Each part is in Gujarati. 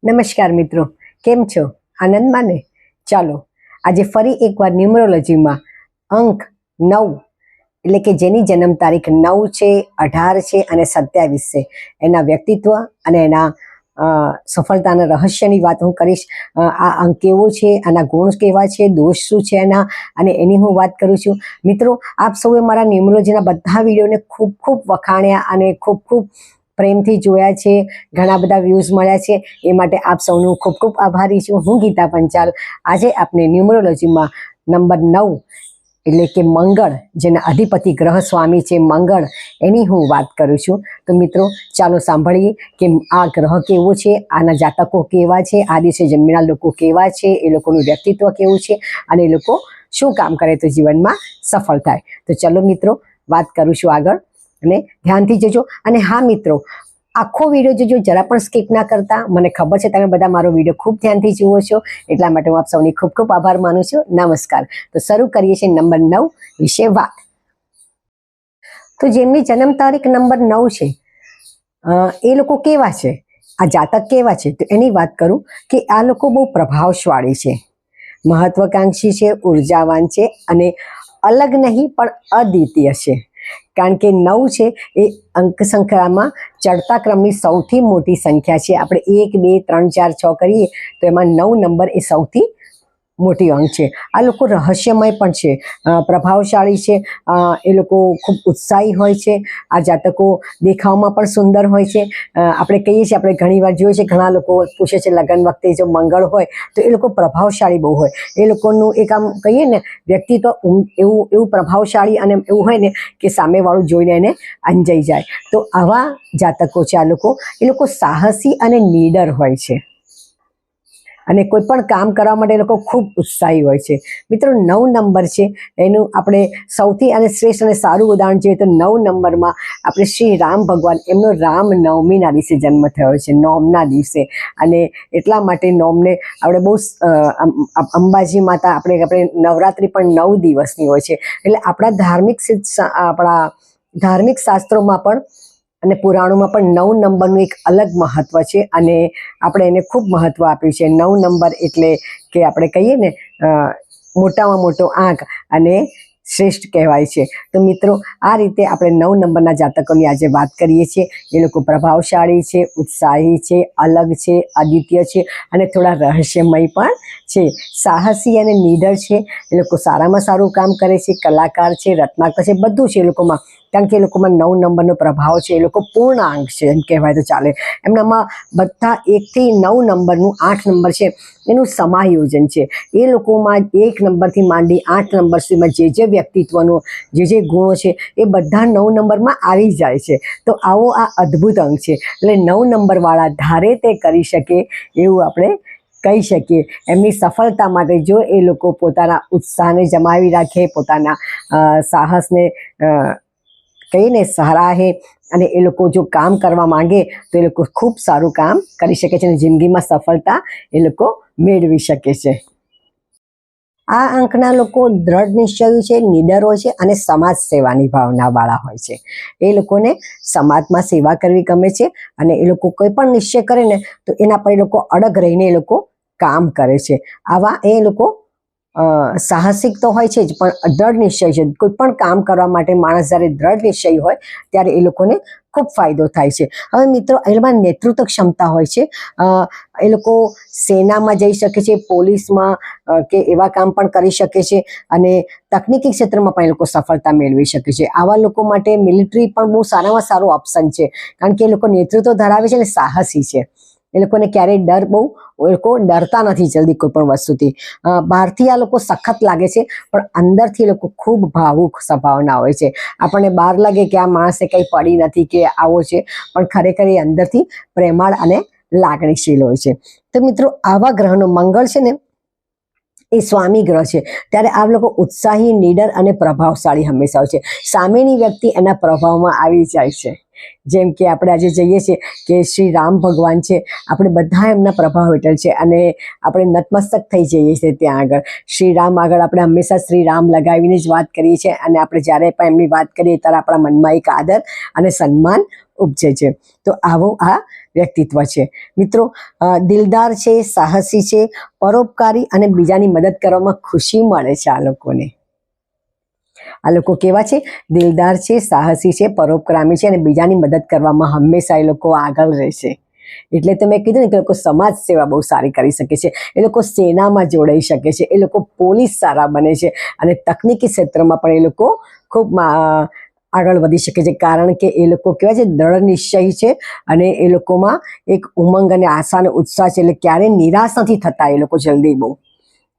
નમસ્કાર મિત્રો, કેમ છો? આનંદમાં ને? ચાલો આજે ફરી એકવાર ન્યુમરોલોજીમાં અંક 9 એટલે કે જેની જન્મ તારીખ 9 છે, 18 છે અને 27 છે, એના વ્યક્તિત્વ અને એના સફળતાના રહસ્યની વાત હું કરીશ. આ અંક કેવો છે, આના ગુણ કેવા છે, દોષ શું છે એના, અને એની હું વાત કરું છું. મિત્રો, આપ સૌએ મારા ન્યુમરોલોજીના બધા વિડીયોને ખૂબ ખૂબ વખાણ્યા અને ખૂબ ખૂબ પ્રેમથી જોયા છે. ઘણા બધા વ્યૂઝ મળ્યા છે, એ માટે આપ સૌનું ખૂબ ખૂબ આભારી છું. હું ગીતા પંચાલ આજે આપને ન્યુમરોલોજીમાં નંબર 9 એટલે કે મંગળ, જેના અધિપતિ ગ્રહ સ્વામી છે મંગળ, એની હું વાત કરું છું. તો મિત્રો ચાલો સાંભળીએ કે આ ગ્રહ કેવો છે, આના જાતકો કેવા છે, આ દિવસે જન્મેલા લોકો કેવા છે, એ લોકોનું વ્યક્તિત્વ કેવું છે અને એ લોકો શું કામ કરે તો જીવનમાં સફળ થાય. તો ચલો મિત્રો વાત કરું છું આગળ, અને ધ્યાનથી જજો. અને હા મિત્રો, આખો વિડીયો જોજો, જરા પણ સ્કીપ ના કરતા. મને ખબર છે તમે બધા મારો વિડીયો ખૂબ ધ્યાનથી જુઓ છો, એટલા માટે હું આપ સૌની ખૂબ ખૂબ આભાર માનું છું. નમસ્કાર. તો શરૂ કરીએ છીએ નંબર 9 વિશે વાત. તો જેમની જન્મ તારીખ નંબર 9 છે, એ લોકો કેવા છે, આ જાતક કેવા છે, તો એની વાત કરું કે આ લોકો બહુ પ્રભાવશાળી છે, મહત્વાકાંક્ષી છે, ઉર્જાવાન છે અને અલગ નહીં પણ અદ્વિતીય છે. કારણ કે 9 છે એ અંક સંખ્યામાં ચડતા ક્રમની સૌથી મોટી સંખ્યા છે. આપણે 1 2 3 4 6 કરીએ તો એમાં 9 નંબર એ સૌથી મોટી અંક છે. આ લોકો રહસ્યમય પણ છે, પ્રભાવશાળી છે, એ લોકો ખૂબ ઉત્સાહી હોય છે. આ જાતકો દેખાવમાં પણ સુંદર હોય છે. આપણે કહીએ છીએ, આપણે ઘણીવાર જોઈએ છે, ઘણા લોકો પૂછે છે લગ્ન વખતે જો મંગળ હોય તો એ લોકો પ્રભાવશાળી બહુ હોય. એ લોકોનું એક આમ કહીએ ને વ્યક્તિત્વ એવું પ્રભાવશાળી અને એવું હોય ને કે સામેવાળું જોઈને એને અંજાઈ જાય. તો આવા જાતકો છે આ લોકો. એ લોકો સાહસી અને નીડર હોય છે અને કોઈ પણ કામ કરવા માટે એ લોકો ખૂબ ઉત્સાહી હોય છે. મિત્રો, 9 નંબર છે એનું આપણે સૌથી અને શ્રેષ્ઠ અને સારું ઉદાહરણ જોઈએ તો 9 નંબરમાં આપણે શ્રી રામ ભગવાન, એમનો રામ નવમીના દિવસે જન્મ થયો છે, નોમના દિવસે. અને એટલા માટે નોમને આપણે બહુ અંબાજી માતા, આપણે નવરાત્રિ પણ 9 દિવસની હોય છે. એટલે આપણા ધાર્મિક શાસ્ત્રોમાં પણ અને પુરાણોમાં પણ 9 નંબરનું એક અલગ મહત્વ છે અને આપણે એને ખૂબ મહત્વ આપ્યું છે. 9 નંબર એટલે કે આપણે કહીએ ને મોટામાં મોટો આંક અને શ્રેષ્ઠ કહેવાય છે. તો મિત્રો, આ રીતે આપણે 9 નંબરના જાતકોની આજે વાત કરીએ છીએ. એ લોકો પ્રભાવશાળી છે, ઉત્સાહી છે, અલગ છે, અદ્વિતીય છે અને થોડા રહસ્યમય પણ છે. સાહસી અને નીડર છે. એ લોકો સારામાં સારું કામ કરે છે, કલાકાર છે, રત્નાકર છે, બધું છે એ લોકોમાં. કારણ કે એ લોકોમાં 9 નંબરનો પ્રભાવ છે. એ લોકો પૂર્ણાંક છે એમ કહેવાય તો ચાલે. એમનામાં બધા 1 થી 9 નંબરનું 8 નંબર છે એનું સમાયોજન છે. એ લોકોમાં 1 નંબરથી માંડી 8 નંબર સુધીમાં જે વ્યક્તિત્વનો જે ગુણો છે એ બધા 9 નંબરમાં આવી જાય છે. તો આવો આ અદ્ભુત અંક છે. એટલે 9 નંબરવાળા ધારે તે કરી શકે એવું આપણે કહી શકીએ. એમની સફળતા માટે જો એ લોકો પોતાના ઉત્સાહને જમાવી રાખે, પોતાના સાહસને કહીને સરાહે અને એ લોકો જો કામ કરવા માંગે તો એ લોકો ખૂબ સારું કામ કરી શકે છે અને જિંદગીમાં સફળતા એ લોકો મેળવી શકે છે. આ અંકના લોકો દ્રઢ નિશ્ચયી છે, નીડર હોય છે અને સમાજ સેવાની ભાવનાવાળા હોય છે. એ લોકોને સમાજમાં સેવા કરવી ગમે છે અને એ લોકો કોઈ પણ નિશ્ચય કરે ને તો એના પર એ લોકો અડગ રહીને એ લોકો કામ કરે છે. આવા એ લોકો સાહસિક તો હોય છે જ, પણ દ્રઢ નિશ્ચય છે. કોઈ પણ કામ કરવા માટે માણસ જ્યારે દ્રઢ નિશ્ચય હોય ત્યારે એ લોકોને ખૂબ ફાયદો થાય છે. હવે મિત્રો, એમાં નેતૃત્વ ક્ષમતા હોય છે. એ લોકો સેનામાં જઈ શકે છે, પોલીસમાં કે એવા કામ પણ કરી શકે છે અને તકનીકી ક્ષેત્રમાં પણ એ લોકો સફળતા મેળવી શકે છે. આવા લોકો માટે મિલિટરી પણ બહુ સારામાં સારું ઓપ્શન છે. કારણ કે એ લોકો નેતૃત્વ ધરાવે છે અને સાહસી છે. એ લોકોને ક્યારેય એ લોકો ડરતા નથી જલ્દી કોઈ પણ વસ્તુથી. બહારથી આ લોકો સખત લાગે છે પણ અંદરથી એ લોકો ખૂબ ભાવુક સ્વભાવના હોય છે. આપણને બહાર લાગે કે આ માણસે કંઈ પડી નથી કે આવો છે, પણ ખરેખર એ અંદરથી પ્રેમાળ અને લાગણીશીલ હોય છે. તો મિત્રો, આવા ગ્રહનો મંગળ છે ને એ સ્વામી ગ્રહ છે, ત્યારે આ લોકો ઉત્સાહી, નીડર અને પ્રભાવશાળી હંમેશા હોય છે. સામેની વ્યક્તિ એના પ્રભાવમાં આવી જાય છે. જેમ કે આપણે આજે જઈએ છીએ કે શ્રી રામ ભગવાન છે, આપણે બધા એમના પ્રભાવ હેઠળ છે અને આપણે નતમસ્તક થઈ જઈએ છીએ ત્યાં આગળ. શ્રી રામ આગળ આપણે હંમેશા શ્રી રામ લગાવીને જ વાત કરીએ છીએ અને આપણે જ્યારે પણ એમની વાત કરીએ ત્યારે આપણા મનમાં એક આદર અને સન્માન ઉપજે છે. તો આવો આ વ્યક્તિત્વ છે મિત્રો. દિલદાર છે, સાહસી છે, પરોપકારી અને બીજાની મદદ કરવામાં ખુશી મળે છે. આ લોકો કેવા છે? દિલદાર છે, સાહસી છે, પરોપકારી છે અને બીજાની મદદ કરવામાં હંમેશા એ લોકો આગળ રહેશે. એટલે તો મેં કીધું ને કે લોકો સમાજ સેવા બહુ સારી કરી શકે છે, એ લોકો સેનામાં જોડાઈ શકે છે, એ લોકો પોલીસ સારા બને છે અને તકનીકી ક્ષેત્રમાં પણ એ લોકો ખૂબ આગળ વધી શકે છે, કારણ કે એ લોકો કેવા છે? દ્રઢ નિશ્ચય છે અને એ લોકોમાં એક ઉમંગ અને આશા અને ઉત્સાહ છે, એટલે ક્યારેય નિરાશ નથી થતા એ લોકો જલ્દી બહુ.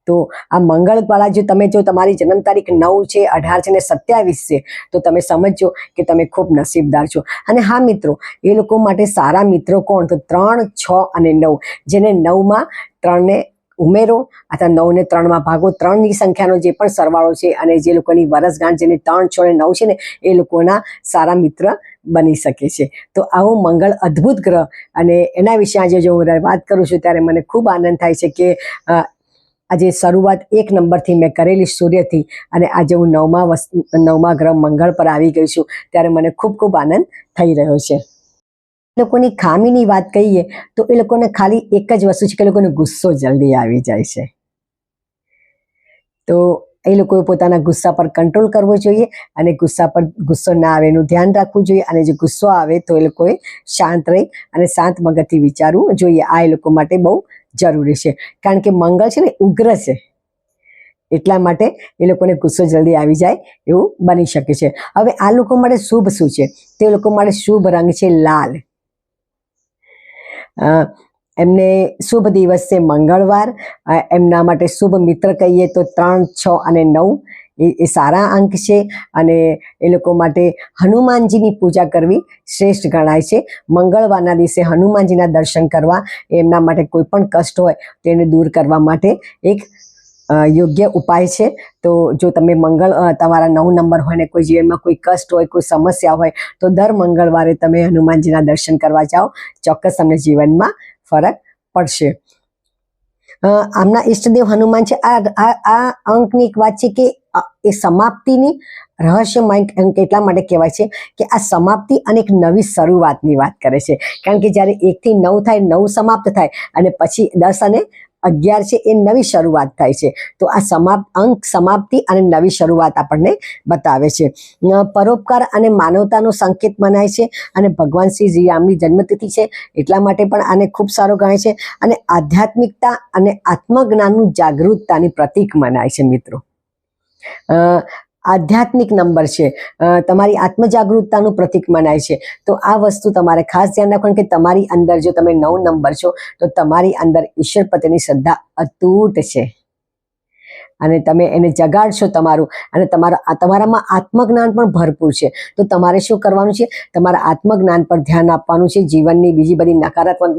તો આ મંગળવાળા જો તમારી જન્મ તારીખ 9 છે, 18 છે અને 27 છે, તો તમે સમજો કે તમે ખૂબ નસીબદાર છો. અને હા મિત્રો, એ લોકો માટે સારા મિત્રો કોણ? તો 3, 6 અને 9. જેને 9માં 3ને ઉમેરો અથવા 9ને 3માં ભાગો, 3ની સંખ્યાનો જે પણ સરવાળો છે અને જે લોકોની વર્ષગાંઠ જેને 3, 6 અને 9 છે ને, એ લોકોના સારા મિત્ર બની શકે છે. તો આવો મંગળ અદ્ભુત ગ્રહ, અને એના વિશે આજે જો હું વાત કરું છું ત્યારે મને ખૂબ આનંદ થાય છે કે આજે શરૂઆત 1 નંબરથી મેં કરેલી સૂર્યથી, અને આજે હું 9મા ગ્રહ મંગળ પર આવી ગઈ છું, ત્યારે મને ખૂબ ખૂબ આનંદ થઈ રહ્યો છે. લોકોની ખામીની વાત કહીએ તો એ લોકોને ખાલી એક જ વસ્તુ છે કે લોકોને ગુસ્સો જલ્દી આવી જાય છે. તો એ લોકોએ પોતાના ગુસ્સા પર કંટ્રોલ કરવો જોઈએ અને ગુસ્સો ના આવે એનું ધ્યાન રાખવું જોઈએ, અને જો ગુસ્સો આવે તો એ લોકોએ શાંત રહી અને શાંત મગજથી વિચારવું જોઈએ. આ એ લોકો માટે બહુ જરૂરી છે, કારણ કે મંગળ છે ને ઉગ્ર છે, એટલા માટે એ લોકોને ગુસ્સો જલ્દી આવી જાય એવું બની શકે છે. હવે આ લોકો માટે શુભ શું છે? તે લોકો માટે શુભ રંગ છે લાલ. એમને શુભ દિવસ છે મંગળવાર. એમના માટે શુભ મિત્ર કહીએ તો 3, 6 અને 9 એ સારા અંક છે, અને એ લોકો માટે હનુમાનજીની પૂજા કરવી શ્રેષ્ઠ ગણાય છે. મંગળવારના દિવસે હનુમાનજીના દર્શન કરવા એમના માટે કોઈ પણ કષ્ટ હોય તેને દૂર કરવા માટે એક યોગ્ય ઉપાય છે. તો જો તમે તમારા 9 નંબર હોય ને કોઈ જીવનમાં કોઈ કષ્ટ હોય, કોઈ સમસ્યા હોય, તો દર મંગળવારે તમે હનુમાનજીના દર્શન કરવા જાઓ, ચોક્કસ તમને જીવનમાં ફરક પડશે. આમના ઈષ્ટદેવ હનુમાન છે. આ અંકની એક વાત છે કે એ સમાપ્તિની રહસ્યમય અંક એટલા માટે કહેવાય છે કે આ સમાપ્તિ અને એક નવી શરૂઆતની વાત કરે છે, કારણ કે જ્યારે 1 થી 9 થાય, 9 સમાપ્ત થાય અને પછી 10 અને 11 છે એ નવી શરૂઆત થાય છે. તો આ અંક સમાપ્તિ અને નવી શરૂઆત આપણને બતાવે છે. પરોપકાર અને માનવતાનો સંકેત મનાય છે, અને ભગવાન શ્રી રામની જન્મતિથિ છે એટલા માટે પણ આને ખૂબ સારો ગણાય છે, અને આધ્યાત્મિકતા અને આત્મજ્ઞાનનું જાગૃતતાની પ્રતીક મનાય છે મિત્રો. આધ્યાત્મિક નંબર છે, તમારી આત્મજાગૃતતાનું પ્રતીક મનાય છે. તો આ વસ્તુ તમારે ખાસ ધ્યાન રાખવાનું કે તમારી અંદર, જો તમે 9 નંબર છો તો તમારી અંદર ઈશ્વર પ્રત્યેની શ્રદ્ધા અતૂટ છે, અને તમે એને જગાડશો તમારું, અને તમારામાં આત્મજ્ઞાન પણ ભરપૂર છે. તો તમારે શું કરવાનું છે? તમારા આત્મજ્ઞાન પર ધ્યાન આપવાનું છે. જીવનની બીજી બધી નકારાત્મક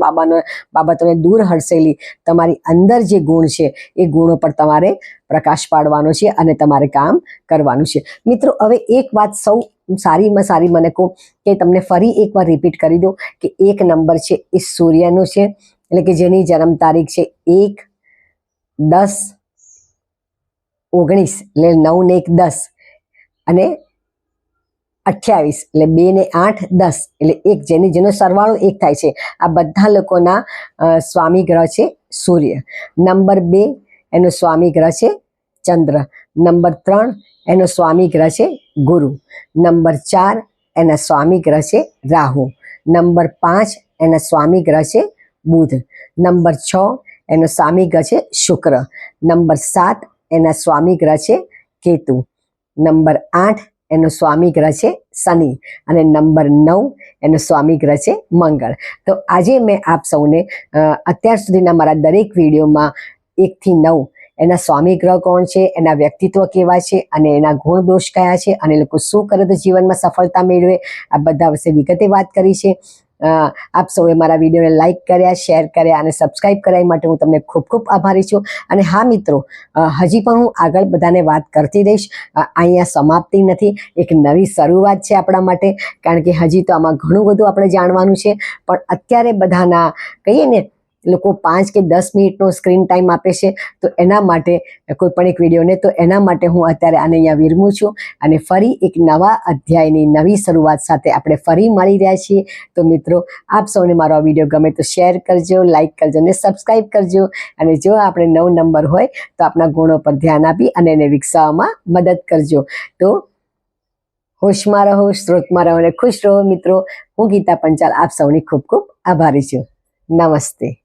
બાબતોને દૂર હડસેલી તમારી અંદર જે ગુણ છે એ ગુણો પર તમારે પ્રકાશ પાડવાનો છે અને તમારે કામ કરવાનું છે. મિત્રો, હવે એક વાત સૌ સારીમાં સારી મને કહો કે તમને ફરી એકવાર રિપીટ કરી દો કે 1 નંબર છે એ સૂર્યનો છે, એટલે કે જેની જન્મ તારીખ છે 1, 10, 19 એટલે 9 ને 1 10, અને 28 એટલે 2 ને 8 10 એટલે જેનો સરવાળો 1 થાય છે. આ બધા લોકોના સ્વામી ગ્રહ છે સૂર્ય. નંબર 2 એનો સ્વામી ગ્રહ છે ચંદ્ર. નંબર 3 એનો સ્વામી ગ્રહ છે ગુરુ. નંબર 4 એના સ્વામી ગ્રહ છે રાહુ. નંબર 5 એના સ્વામી ગ્રહ છે બુધ. નંબર 6 એનો સ્વામી ગ્રહ છે શુક્ર. નંબર 7 એના સ્વામી ગ્રહ છે કેતુ. નંબર 8 એનો સ્વામી ગ્રહ છે શનિ, અને નંબર 9 એનો સ્વામી ગ્રહ છે મંગળ. તો આજે મેં આપ સૌને અત્યાર સુધીના મારા દરેક વિડીયોમાં 1 થી 9 એના સ્વામી ગ્રહ કોણ છે, એના વ્યક્તિત્વ કેવા છે, અને એના ગુણ દોષ કયા છે, અને લોકો શું કરે તો જીવનમાં સફળતા મેળવે, આ બધા વિશે વિગતે વાત કરી છે. આપ સૌએ મારા વિડીયોને લાઇક કર્યા, શેર કર્યા અને સબસ્ક્રાઇબ કર્યા માટે હું તમને ખૂબ ખૂબ આભારી છું. અને હા મિત્રો, હજી પણ હું આગળ બધાને વાત કરતી રહીશ. અહીંયા સમાપ્તિ નથી, એક નવી શરૂઆત છે આપણા માટે, કારણ કે હજી તો આમાં ઘણું બધું આપણે જાણવાનું છે. પણ અત્યારે બધાના કહીએ ને લોકો 5 કે 10 મિનિટનો સ્ક્રીન ટાઈમ આપે છે. તો એના માટે કોઈ પણ એક વિડીયોને, તો એના માટે હું અત્યારે આને અહીંયા વિરમું છું અને ફરી એક નવા અધ્યાયની નવી શરૂઆત સાથે આપણે ફરી મળી રહ્યા છીએ. તો મિત્રો, આપ સૌને મારો આ વિડીયો ગમે તો શેર કરજો, લાઇક કરજો અને સબસ્ક્રાઈબ કરજો. અને જો આપણે 9 નંબર હોય તો આપણા ગુણો પર ધ્યાન આપી અને એને વિકસાવવામાં મદદ કરજો. તો હોશમાં રહો, સ્ત્રોતમાં રહો અને ખુશ રહો મિત્રો. હું ગીતા પંચાલ આપ સૌની ખૂબ ખૂબ આભારી છું. નમસ્તે.